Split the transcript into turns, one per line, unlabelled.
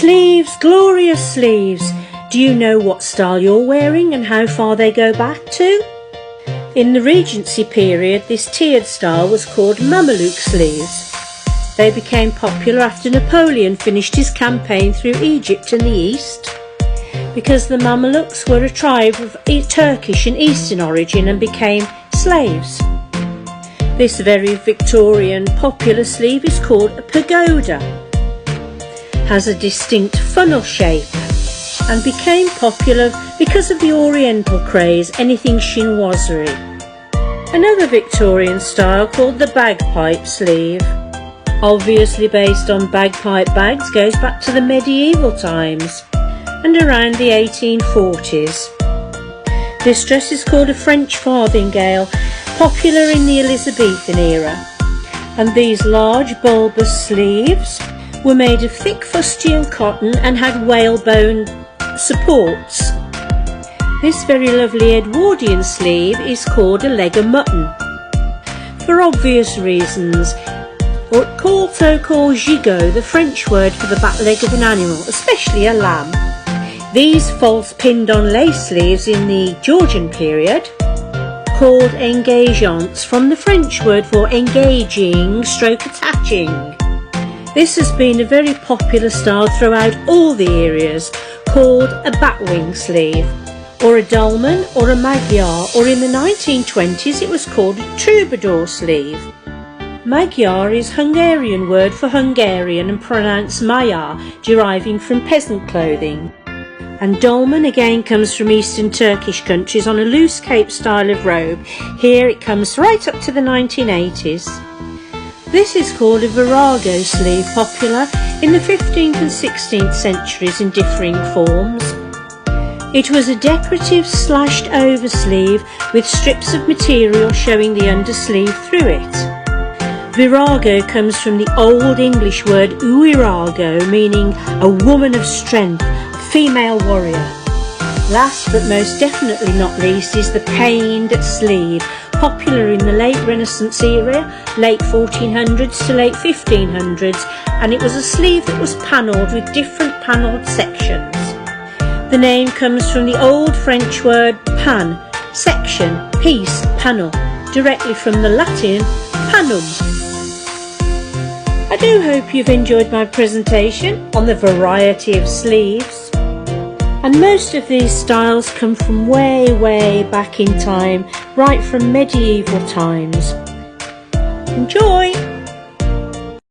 Sleeves, glorious sleeves! Do you know what style you're wearing and how far they go back to? In the Regency period, this tiered style was called Mameluke sleeves. They became popular after Napoleon finished his campaign through Egypt and the East, because the Mamelukes were a tribe of Turkish and Eastern origin and became slaves. This very Victorian popular sleeve is called a pagoda, has a distinct funnel shape, and became popular because of the Oriental craze, anything chinoiserie. Another Victorian style called the bagpipe sleeve, obviously based on bagpipe bags, goes back to the medieval times and around the 1840s. This dress is called a French farthingale, popular in the Elizabethan era, and these large bulbous sleeves were made of thick fustian cotton and had whalebone supports. This very lovely Edwardian sleeve is called a leg of mutton, for obvious reasons, or also called gigot, the French word for the back leg of an animal, especially a lamb. These false pinned-on lace sleeves in the Georgian period, called engageants, from the French word for engaging stroke attaching. This has been a very popular style throughout all the areas, called a batwing sleeve, or a dolman, or a magyar, or in the 1920s it was called a troubadour sleeve. Magyar is Hungarian word for Hungarian and pronounced magyar, deriving from peasant clothing. And dolman again comes from Eastern Turkish countries on a loose cape style of robe. Here it comes right up to the 1980s. This is called a virago sleeve, popular in the 15th and 16th centuries in differing forms. It was a decorative slashed over sleeve with strips of material showing the undersleeve through it. Virago comes from the Old English word uirago, meaning a woman of strength, a female warrior. Last but most definitely not least is the paned sleeve, popular in the late Renaissance era, late 1400s to late 1500s, and it was a sleeve that was panelled with different panelled sections. The name comes from the old French word pan, section, piece, panel, directly from the Latin panum. I do hope you've enjoyed my presentation on the variety of sleeves. And most of these styles come from way back in time, right from medieval times. Enjoy!